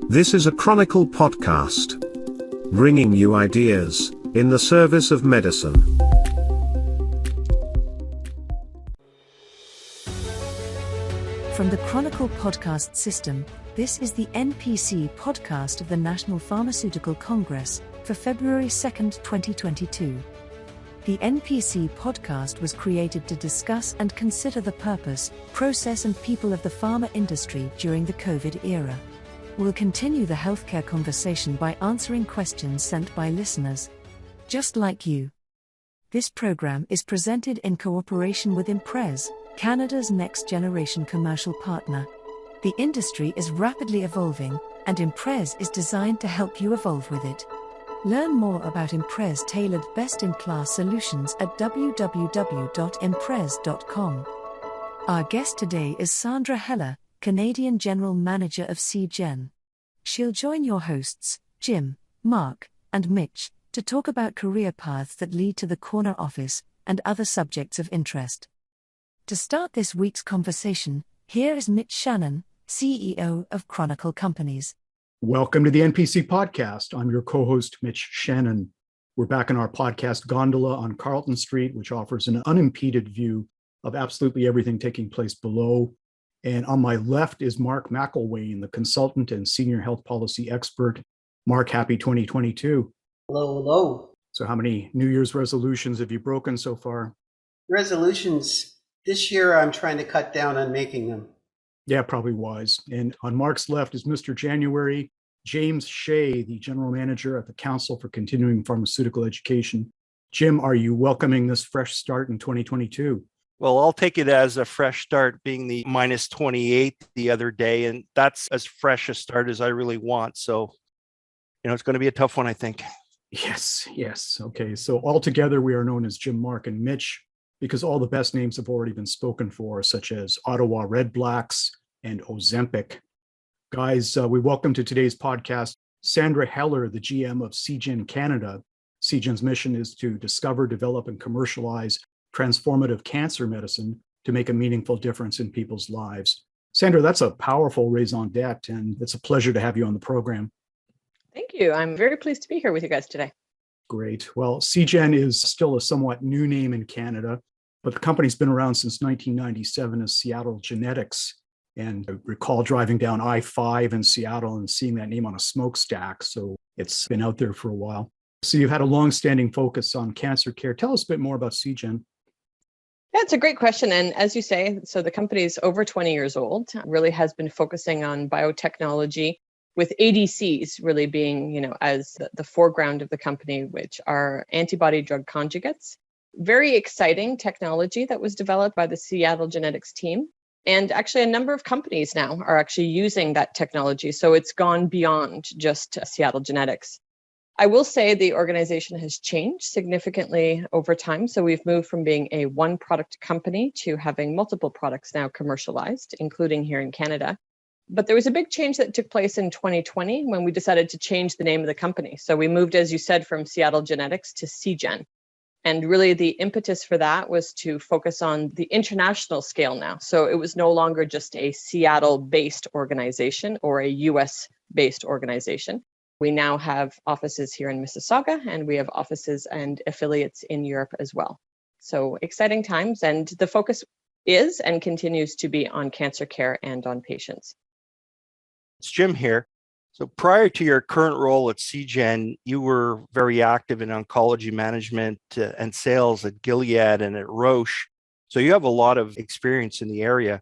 This is a Chronicle podcast, bringing you ideas in the service of medicine. From the Chronicle podcast system, this is the NPC podcast of the National Pharmaceutical Congress for February 2nd, 2022. The NPC podcast was created to discuss and consider the purpose, process and people of the pharma industry during the COVID era. We'll continue the healthcare conversation by answering questions sent by listeners, just like you. This program is presented in cooperation with Imprez, Canada's next-generation commercial partner. The industry is rapidly evolving, and Imprez is designed to help you evolve with it. Learn more about Imprez tailored best-in-class solutions at www.imprez.com. Our guest today is Sandra Heller, Canadian General Manager of Seagen. She'll join your hosts, Jim, Mark, and Mitch, to talk about career paths that lead to the corner office and other subjects of interest. To start this week's conversation, here is Mitch Shannon, CEO of Chronicle Companies. Welcome to the NPC podcast. I'm your co-host, Mitch Shannon. We're back in our podcast gondola on Carleton Street, which offers an unimpeded view of absolutely everything taking place below. And on my left is Mark McElwain, the consultant and senior health policy expert. Mark, happy 2022. Hello, hello. So how many New Year's resolutions have you broken so far? Resolutions. This year I'm trying to cut down on making them. Yeah, probably wise. And on Mark's left is Mr. January, James Shea, the general manager at the Council for Continuing Pharmaceutical Education. Jim, are you welcoming this fresh start in 2022? Well, I'll take it as a fresh start, being the minus 28 the other day, and that's as fresh a start as I really want. So, it's going to be a tough one, I think. Yes. Okay, so altogether we are known as Jim, Mark, and Mitch, because all the best names have already been spoken for, such as Ottawa Red Blacks and Ozempic. Guys, we welcome to today's podcast Sandra Heller, the GM of Seagen Canada. Seagen's mission is to discover, develop, and commercialize transformative cancer medicine to make a meaningful difference in people's lives. Sandra, that's a powerful raison d'etre, and it's a pleasure to have you on the program. Thank you. I'm very pleased to be here with you guys today. Great. Well, Seagen is still a somewhat new name in Canada, but the company's been around since 1997 as Seattle Genetics. And I recall driving down I-5 in Seattle and seeing that name on a smokestack. So it's been out there for a while. So you've had a long-standing focus on cancer care. Tell us a bit more about Seagen. Yeah, it's a great question. And as you say, so the company is over 20 years old, really has been focusing on biotechnology, with ADCs really being, as the foreground of the company, which are antibody drug conjugates. Very exciting technology that was developed by the Seattle Genetics team. And actually a number of companies now are actually using that technology. So it's gone beyond just Seattle Genetics. I will say the organization has changed significantly over time. So we've moved from being a one product company to having multiple products now commercialized, including here in Canada. But there was a big change that took place in 2020 when we decided to change the name of the company. So we moved, as you said, from Seattle Genetics to Seagen. And really the impetus for that was to focus on the international scale now. So it was no longer just a Seattle-based organization or a US-based organization. We now have offices here in Mississauga, and we have offices and affiliates in Europe as well. So exciting times, and the focus is and continues to be on cancer care and on patients. It's Jim here. So prior to your current role at Seagen, you were very active in oncology management and sales at Gilead and at Roche. So you have a lot of experience in the area.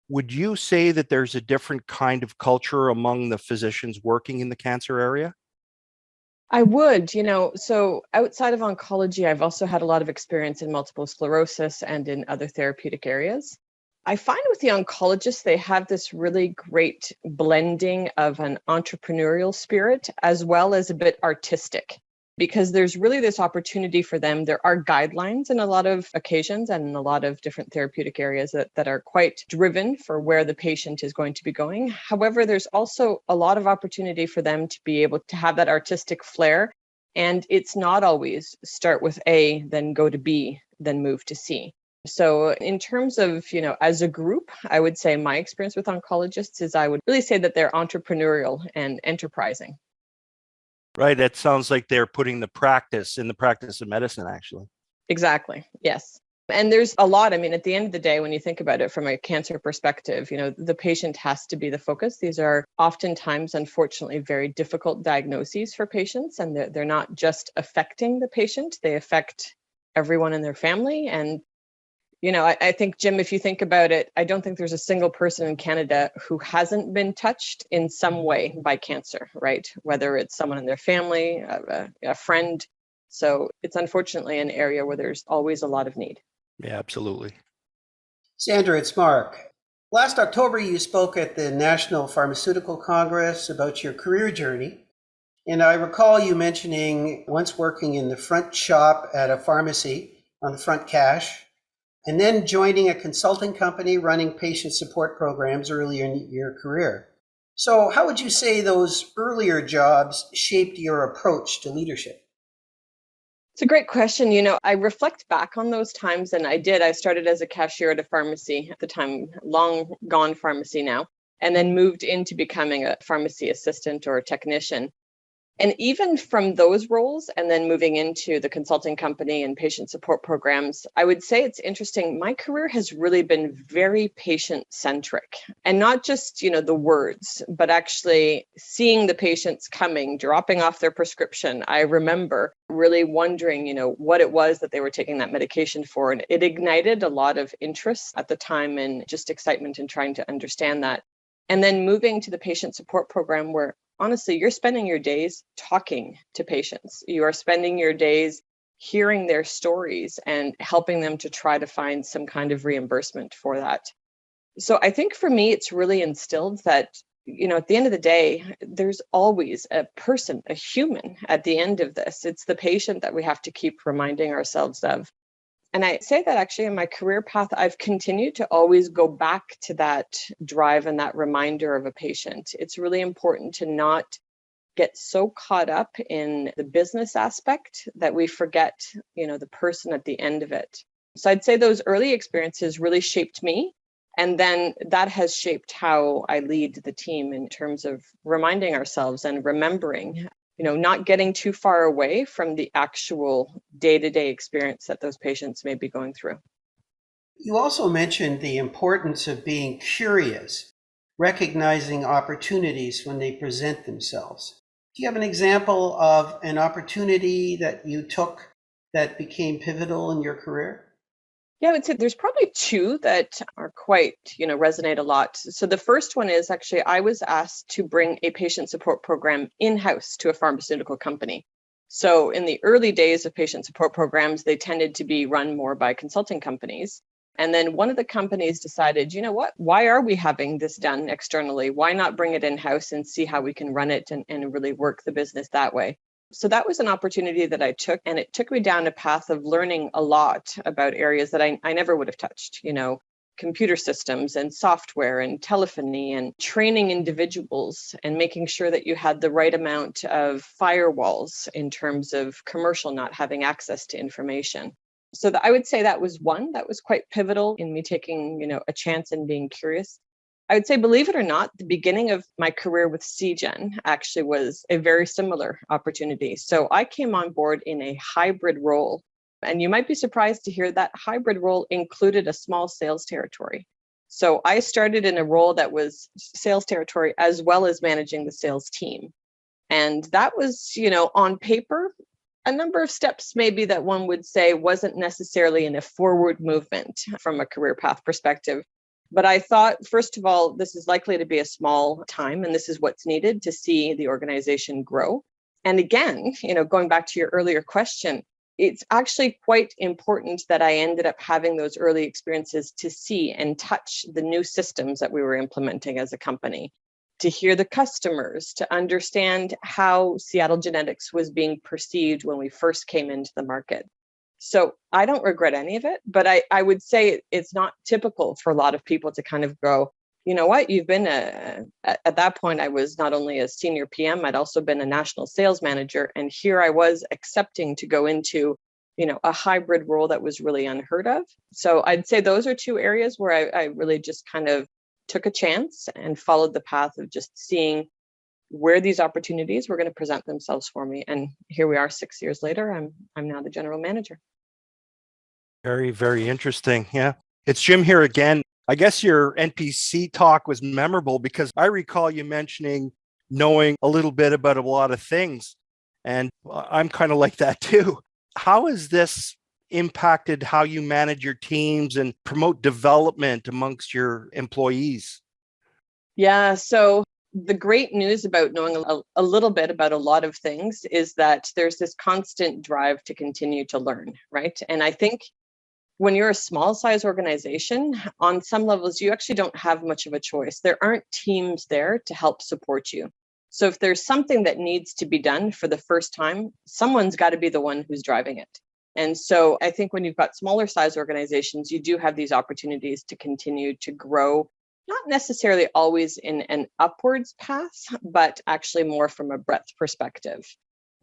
Would you say that there's a different kind of culture among the physicians working in the cancer area? I would, so outside of oncology, I've also had a lot of experience in multiple sclerosis and in other therapeutic areas. I find with the oncologists, they have this really great blending of an entrepreneurial spirit as well as a bit artistic, because there's really this opportunity for them. There are guidelines in a lot of occasions and in a lot of different therapeutic areas that are quite driven for where the patient is going to be going. However, there's also a lot of opportunity for them to be able to have that artistic flair. And it's not always start with A, then go to B, then move to C. So in terms of, as a group, I would say my experience with oncologists is I would really say that they're entrepreneurial and enterprising. Right. That sounds like they're putting the practice in the practice of medicine, actually. Exactly. Yes. And there's a lot. I mean, at the end of the day, when you think about it from a cancer perspective, the patient has to be the focus. These are oftentimes, unfortunately, very difficult diagnoses for patients, and they're not just affecting the patient, they affect everyone in their family. And I think, Jim, if you think about it, I don't think there's a single person in Canada who hasn't been touched in some way by cancer, right? Whether it's someone in their family, a friend. So it's unfortunately an area where there's always a lot of need. Yeah, absolutely. Sandra, it's Mark. Last October, you spoke at the National Pharmaceutical Congress about your career journey. And I recall you mentioning once working in the front shop at a pharmacy on the front cash, and then joining a consulting company running patient support programs earlier in your career. So how would you say those earlier jobs shaped your approach to leadership? It's a great question. I reflect back on those times, and I started as a cashier at a pharmacy at the time, long gone pharmacy now, and then moved into becoming a pharmacy assistant or a technician. And even from those roles and then moving into the consulting company and patient support programs, I would say it's interesting. My career has really been very patient-centric, and not just, the words, but actually seeing the patients coming, dropping off their prescription. I remember really wondering, what it was that they were taking that medication for. And it ignited a lot of interest at the time and just excitement in trying to understand that. And then moving to the patient support program where honestly, you're spending your days talking to patients. You are spending your days hearing their stories and helping them to try to find some kind of reimbursement for that. So I think for me, it's really instilled that, at the end of the day, there's always a person, a human at the end of this. It's the patient that we have to keep reminding ourselves of. And I say that actually in my career path, I've continued to always go back to that drive and that reminder of a patient. It's really important to not get so caught up in the business aspect that we forget, the person at the end of it. So I'd say those early experiences really shaped me. And then that has shaped how I lead the team in terms of reminding ourselves and remembering, not getting too far away from the actual day-to-day experience that those patients may be going through. You also mentioned the importance of being curious, recognizing opportunities when they present themselves. Do you have an example of an opportunity that you took that became pivotal in your career? Yeah, I would say there's probably two that are quite, resonate a lot. So the first one is actually I was asked to bring a patient support program in-house to a pharmaceutical company. So in the early days of patient support programs, they tended to be run more by consulting companies. And then one of the companies decided, what, why are we having this done externally? Why not bring it in-house and see how we can run it and really work the business that way? So that was an opportunity that I took, and it took me down a path of learning a lot about areas that I never would have touched, computer systems and software and telephony and training individuals and making sure that you had the right amount of firewalls in terms of commercial not having access to information. So I would say that was one that was quite pivotal in me taking, a chance and being curious. I would say, believe it or not, the beginning of my career with Seagen actually was a very similar opportunity. So I came on board in a hybrid role. And you might be surprised to hear that hybrid role included a small sales territory. So I started in a role that was sales territory as well as managing the sales team. And that was, on paper, a number of steps maybe that one would say wasn't necessarily in a forward movement from a career path perspective. But I thought, first of all, this is likely to be a small time, and this is what's needed to see the organization grow. And again, going back to your earlier question, it's actually quite important that I ended up having those early experiences to see and touch the new systems that we were implementing as a company, to hear the customers, to understand how Seattle Genetics was being perceived when we first came into the market. So I don't regret any of it, but I would say it's not typical for a lot of people to kind of go, you know what, you've been at that point, I was not only a senior PM, I'd also been a national sales manager. And here I was accepting to go into a hybrid role that was really unheard of. So I'd say those are two areas where I really just kind of took a chance and followed the path of just seeing where these opportunities were going to present themselves for me. And here we are 6 years later, I'm now the general manager. Very, very interesting. Yeah. It's Jim here again. I guess your NPC talk was memorable because I recall you mentioning knowing a little bit about a lot of things. And I'm kind of like that too. How has this impacted how you manage your teams and promote development amongst your employees? Yeah. So the great news about knowing a little bit about a lot of things is that there's this constant drive to continue to learn, right? And I think when you're a small size organization, on some levels, you actually don't have much of a choice. There aren't teams there to help support you. So if there's something that needs to be done for the first time, someone's got to be the one who's driving it. And so I think when you've got smaller size organizations, you do have these opportunities to continue to grow, not necessarily always in an upwards path, but actually more from a breadth perspective.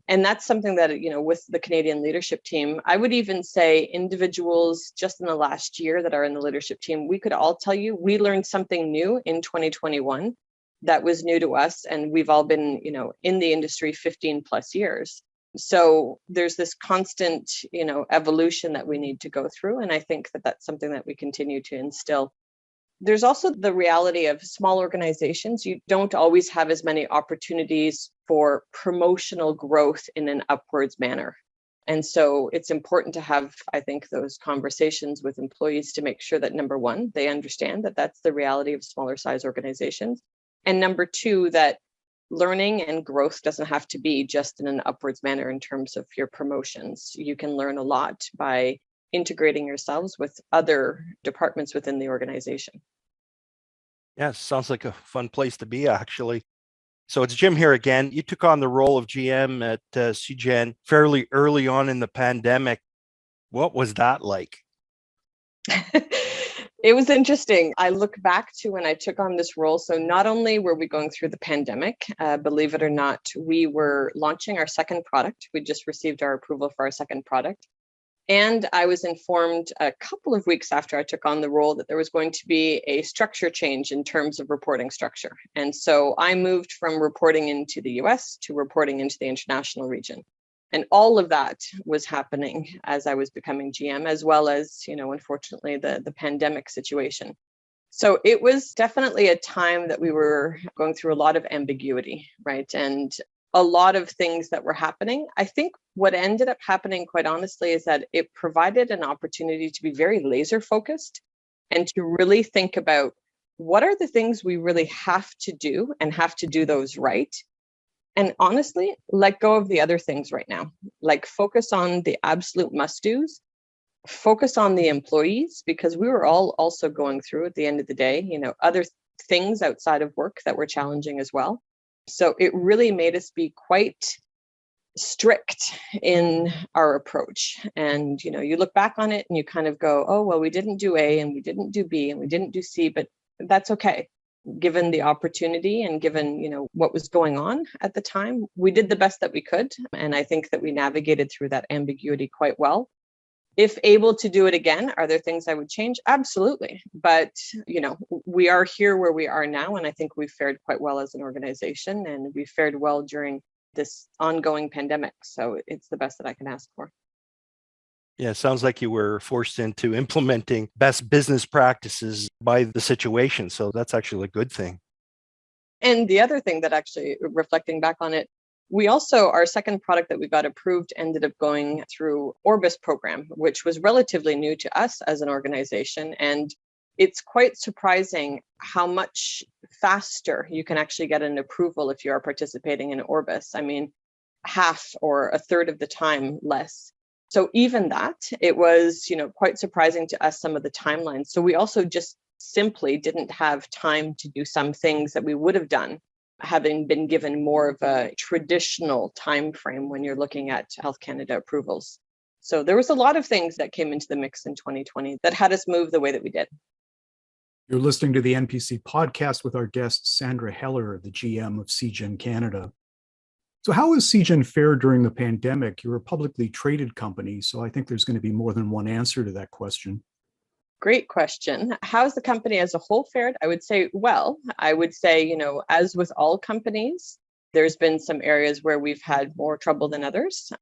And that's something that, with the Canadian leadership team, I would even say individuals just in the last year that are in the leadership team, we could all tell you we learned something new in 2021 that was new to us. And we've all been, in the industry 15 plus years. So there's this constant, evolution that we need to go through. And I think that that's something that we continue to instill. There's also the reality of small organizations. You don't always have as many opportunities for promotional growth in an upwards manner. And so it's important to have, I think, those conversations with employees to make sure that, number one, they understand that that's the reality of smaller size organizations. And number two, that learning and growth doesn't have to be just in an upwards manner in terms of your promotions. You can learn a lot by integrating yourselves with other departments within the organization. Yeah, sounds like a fun place to be, actually. So it's Jim here again. You took on the role of GM at Seagen fairly early on in the pandemic. What was that like? It was interesting. I look back to when I took on this role. So not only were we going through the pandemic, believe it or not, we were launching our second product. We just received our approval for our second product. And I was informed a couple of weeks after I took on the role that there was going to be a structure change in terms of reporting structure. And so I moved from reporting into the US to reporting into the international region. And all of that was happening as I was becoming GM, as well as, unfortunately, the pandemic situation. So it was definitely a time that we were going through a lot of ambiguity, right? And a lot of things that were happening. I think what ended up happening, quite honestly, is that it provided an opportunity to be very laser focused and to really think about what are the things we really have to do and have to do those right. And honestly, let go of the other things right now. Like focus on the absolute must-dos, focus on the employees, because we were all also going through at the end of the day, other things outside of work that were challenging as well. So it really made us be quite strict in our approach. And, you look back on it and you kind of go, oh, well, we didn't do A and we didn't do B and we didn't do C, but that's okay. Given the opportunity and given, what was going on at the time, we did the best that we could. And I think that we navigated through that ambiguity quite well. If able to do it again, are there things I would change? Absolutely. But, we are here where we are now. And I think we've fared quite well as an organization and we fared well during this ongoing pandemic. So it's the best that I can ask for. Yeah, it sounds like you were forced into implementing best business practices by the situation. So that's actually a good thing. And the other thing that actually, reflecting back on it, we also, our second product that we got approved ended up going through Orbis program, which was relatively new to us as an organization. And it's quite surprising how much faster you can actually get an approval if you are participating in Orbis. I mean, half or a third of the time less. So even that, it was, quite surprising to us, some of the timelines. So we also just simply didn't have time to do some things that we would have done, having been given more of a traditional time frame when you're looking at Health Canada approvals. So there was a lot of things that came into the mix in 2020 that had us move the way that we did. You're listening to the NPC podcast with our guest, Sandra Heller, the GM of Seagen Canada. So how has Seagen fared during the pandemic? You're a publicly traded company, so I think there's going to be more than one answer to that question. Great question. How's the company as a whole fared? I would say, well, I would say, as with all companies, there's been some areas where we've had more trouble than others.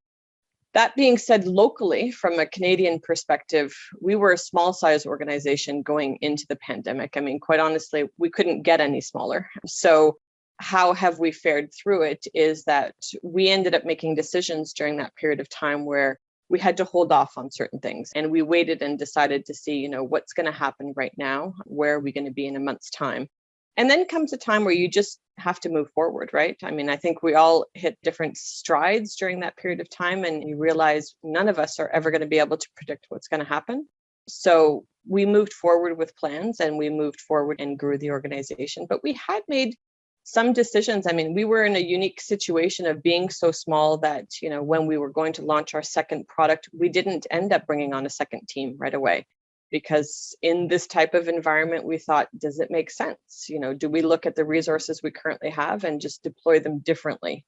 That being said, locally, from a Canadian perspective, we were a small size organization going into the pandemic. I mean, quite honestly, we couldn't get any smaller. So how have we fared through it is that we ended up making decisions during that period of time where we had to hold off on certain things. And we waited and decided to see, what's going to happen right now? Where are we going to be in a month's time? And then comes a time where you just have to move forward, right? I mean, I think we all hit different strides during that period of time, and you realize none of us are ever going to be able to predict what's going to happen. So we moved forward with plans and we moved forward and grew the organization. But we had made some decisions. I mean, we were in a unique situation of being so small that, when we were going to launch our second product, we didn't end up bringing on a second team right away. Because in this type of environment, we thought, does it make sense? Do we look at the resources we currently have and just deploy them differently?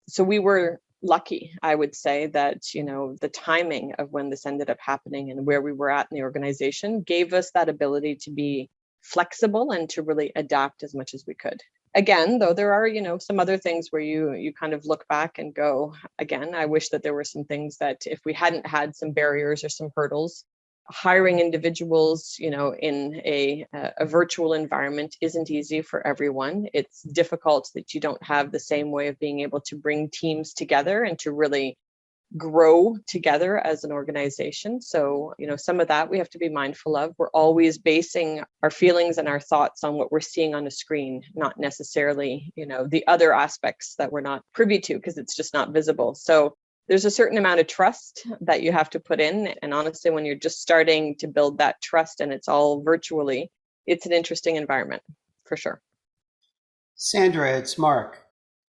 So we were lucky, I would say, that, the timing of when this ended up happening and where we were at in the organization gave us that ability to be flexible and to really adapt as much as we could. Again, though, there are, some other things where you kind of look back and go, again, I wish that there were some things that if we hadn't had some barriers or some hurdles, hiring individuals, in a virtual environment isn't easy for everyone. It's difficult that you don't have the same way of being able to bring teams together and to really grow together as an organization. So, some of that we have to be mindful of. We're always basing our feelings and our thoughts on what we're seeing on a screen, not necessarily, the other aspects that we're not privy to because it's just not visible. So there's a certain amount of trust that you have to put in. And honestly, when you're just starting to build that trust and it's all virtually, it's an interesting environment for sure. Sandra, it's Mark.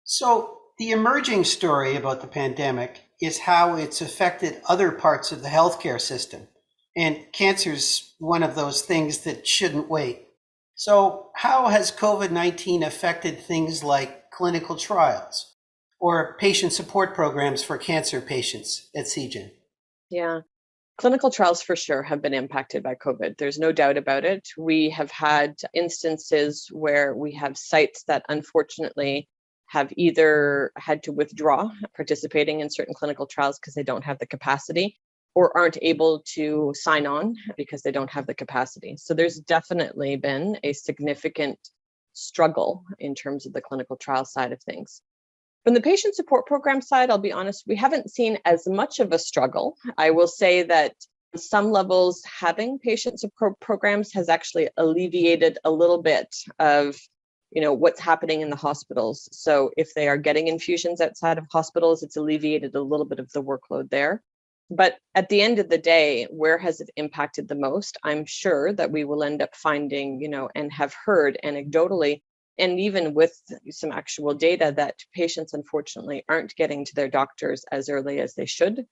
So the emerging story about the pandemic is how it's affected other parts of the healthcare system. And cancer's one of those things that shouldn't wait. So how has COVID-19 affected things like clinical trials or patient support programs for cancer patients at Seagen? Yeah. Clinical trials for sure have been impacted by COVID. There's no doubt about it. We have had instances where we have sites that unfortunately have either had to withdraw participating in certain clinical trials because they don't have the capacity or aren't able to sign on because they don't have the capacity. So there's definitely been a significant struggle in terms of the clinical trial side of things. From the patient support program side, I'll be honest, we haven't seen as much of a struggle. I will say that on some levels, having patient support programs has actually alleviated a little bit of what's happening in the hospitals. So if they are getting infusions outside of hospitals, it's alleviated a little bit of the workload there. But at the end of the day, where has it impacted the most? I'm sure that we will end up finding, and have heard anecdotally, and even with some actual data, that patients unfortunately aren't getting to their doctors as early as they should.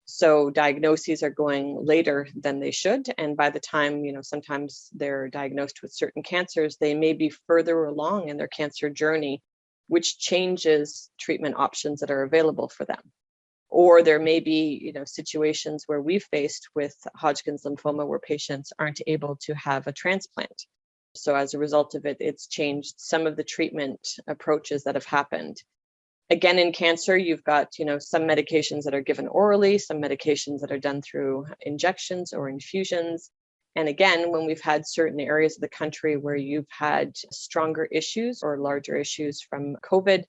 So diagnoses are going later than they should. And by the time, sometimes they're diagnosed with certain cancers, they may be further along in their cancer journey, which changes treatment options that are available for them. Or there may be, situations where we've faced with Hodgkin's lymphoma where patients aren't able to have a transplant. So as a result of it, it's changed some of the treatment approaches that have happened. Again, in cancer, you've got, some medications that are given orally, some medications that are done through injections or infusions. And again, when we've had certain areas of the country where you've had stronger issues or larger issues from COVID,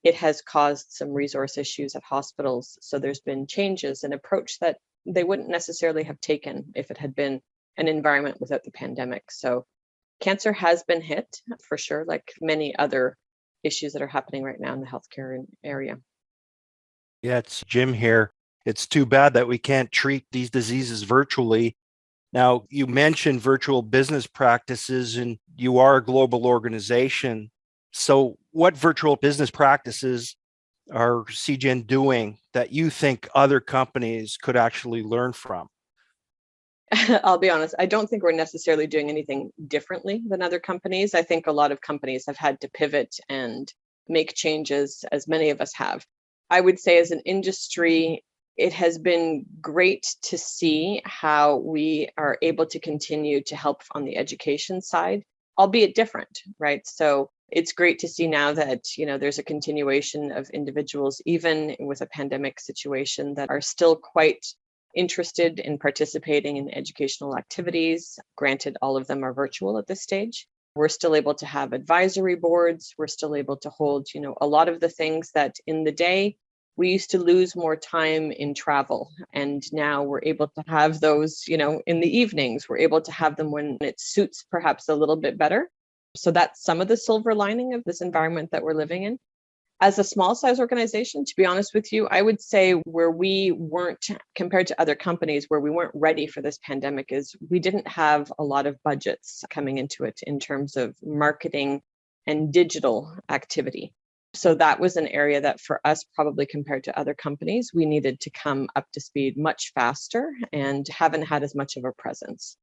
it has caused some resource issues at hospitals. So there's been changes in approach that they wouldn't necessarily have taken if it had been an environment without the pandemic. So cancer has been hit for sure, like many other issues that are happening right now in the healthcare area. Yeah, it's Jim here. It's too bad that we can't treat these diseases virtually. Now, you mentioned virtual business practices, and you are a global organization. So what virtual business practices are Seagen doing that you think other companies could actually learn from? I'll be honest, I don't think we're necessarily doing anything differently than other companies. I think a lot of companies have had to pivot and make changes, as many of us have. I would say as an industry, it has been great to see how we are able to continue to help on the education side, albeit different, right? So it's great to see now that, there's a continuation of individuals, even with a pandemic situation, that are still quite interested in participating in educational activities. Granted, all of them are virtual at this stage. We're still able to have advisory boards. We're still able to hold, a lot of the things that in the day, we used to lose more time in travel. And now we're able to have those, in the evenings. We're able to have them when it suits perhaps a little bit better. So that's some of the silver lining of this environment that we're living in. As a small size organization, to be honest with you, I would say where we weren't, compared to other companies, where we weren't ready for this pandemic is we didn't have a lot of budgets coming into it in terms of marketing and digital activity. So that was an area that for us, probably compared to other companies, we needed to come up to speed much faster and haven't had as much of a presence.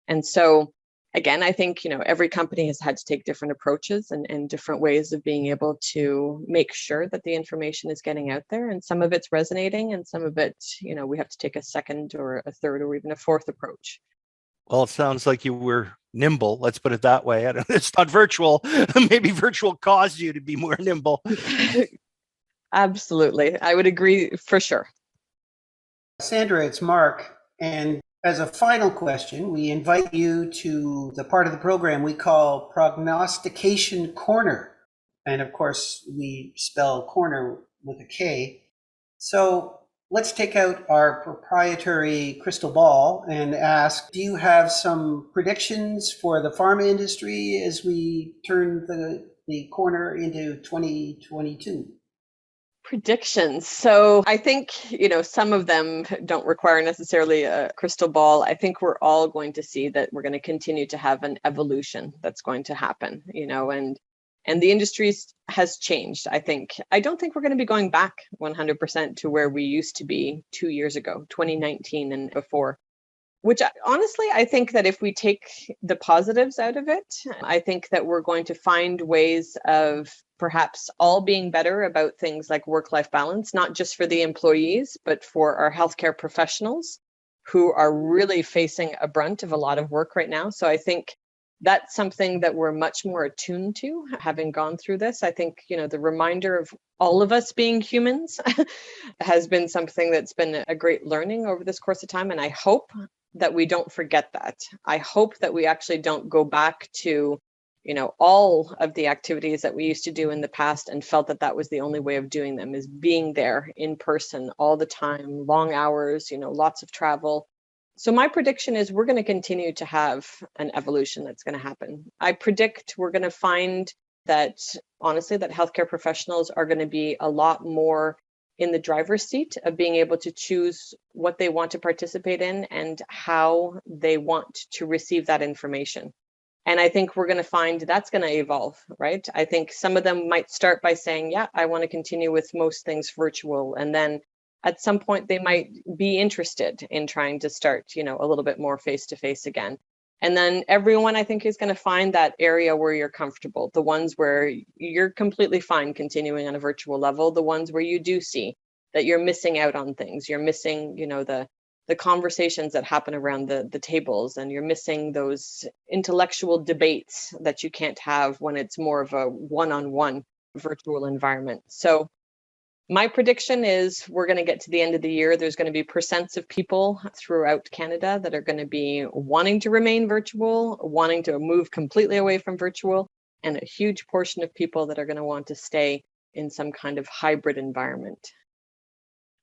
And so again, I think, every company has had to take different approaches and different ways of being able to make sure that the information is getting out there. And some of it's resonating and some of it, we have to take a second or a third or even a fourth approach. Well, it sounds like you were nimble. Let's put it that way. It's not virtual. Maybe virtual caused you to be more nimble. Absolutely. I would agree for sure. Sandra, it's Mark. And as a final question, we invite you to the part of the program we call Prognostication Corner. And of course, we spell corner with a K. So let's take out our proprietary crystal ball and ask, do you have some predictions for the pharma industry as we turn the corner into 2022? Predictions. So I think, some of them don't require necessarily a crystal ball. I think we're all going to see that we're going to continue to have an evolution that's going to happen, and the industry has changed. I don't think we're going to be going back 100% to where we used to be 2 years ago, 2019 and before. Which honestly, I think that if we take the positives out of it, I think that we're going to find ways of perhaps all being better about things like work-life balance, not just for the employees, but for our healthcare professionals who are really facing a brunt of a lot of work right now. So I think that's something that we're much more attuned to, having gone through this. I think, the reminder of all of us being humans has been something that's been a great learning over this course of time. And I hope that we don't forget that. I hope that we actually don't go back to, all of the activities that we used to do in the past and felt that that was the only way of doing them, is being there in person all the time, long hours, lots of travel. So my prediction is we're going to continue to have an evolution that's going to happen. I predict we're going to find that, honestly, that healthcare professionals are going to be a lot more in the driver's seat of being able to choose what they want to participate in and how they want to receive that information. And I think we're going to find that's going to evolve, right? I think some of them might start by saying, yeah, I want to continue with most things virtual. And then at some point, they might be interested in trying to start, a little bit more face-to-face again. And then everyone, I think, is going to find that area where you're comfortable, the ones where you're completely fine continuing on a virtual level, the ones where you do see that you're missing out on things. You're missing, the conversations that happen around the tables, and you're missing those intellectual debates that you can't have when it's more of a one-on-one virtual environment. So my prediction is we're going to get to the end of the year. There's going to be percents of people throughout Canada that are going to be wanting to remain virtual, wanting to move completely away from virtual, and a huge portion of people that are going to want to stay in some kind of hybrid environment.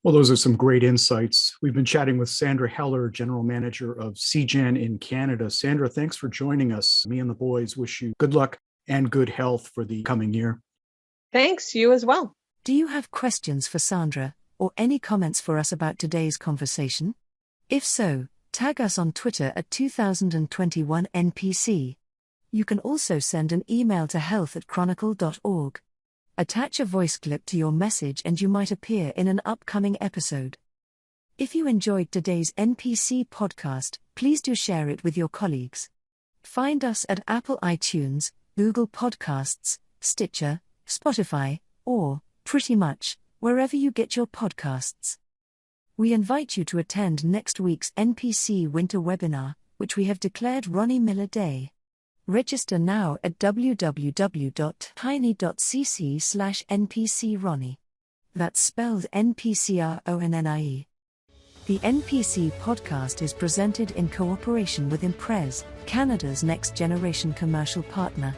Well, those are some great insights. We've been chatting with Sandra Heller, General Manager of Seagen in Canada. Sandra, thanks for joining us. Me and the boys wish you good luck and good health for the coming year. Thanks, you as well. Do you have questions for Sandra, or any comments for us about today's conversation? If so, tag us on Twitter at 2021 NPC. You can also send an email to health@chronicle.org. Attach a voice clip to your message and you might appear in an upcoming episode. If you enjoyed today's NPC podcast, please do share it with your colleagues. Find us at Apple iTunes, Google Podcasts, Stitcher, Spotify, or, pretty much, wherever you get your podcasts. We invite you to attend next week's NPC Winter Webinar, which we have declared Ronnie Miller Day. Register now at www.tiny.cc/NPCRonnie. That's spelled NPCRONNIE. The NPC podcast is presented in cooperation with Imprez, Canada's next-generation commercial partner.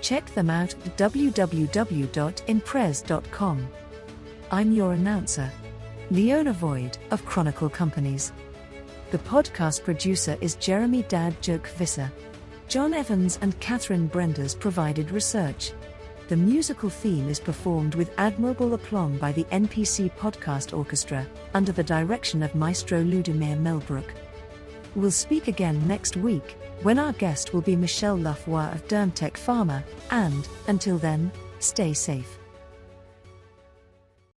Check them out at www.imprez.com. I'm your announcer, Leona Void of Chronicle Companies. The podcast producer is Jeremy Dad Joke Visser. John Evans and Catherine Brenders provided research. The musical theme is performed with admirable aplomb by the NPC Podcast Orchestra, under the direction of Maestro Ludimir Melbrook. We'll speak again next week, when our guest will be Michelle Laffoy of Dermtech Pharma, and, until then, stay safe.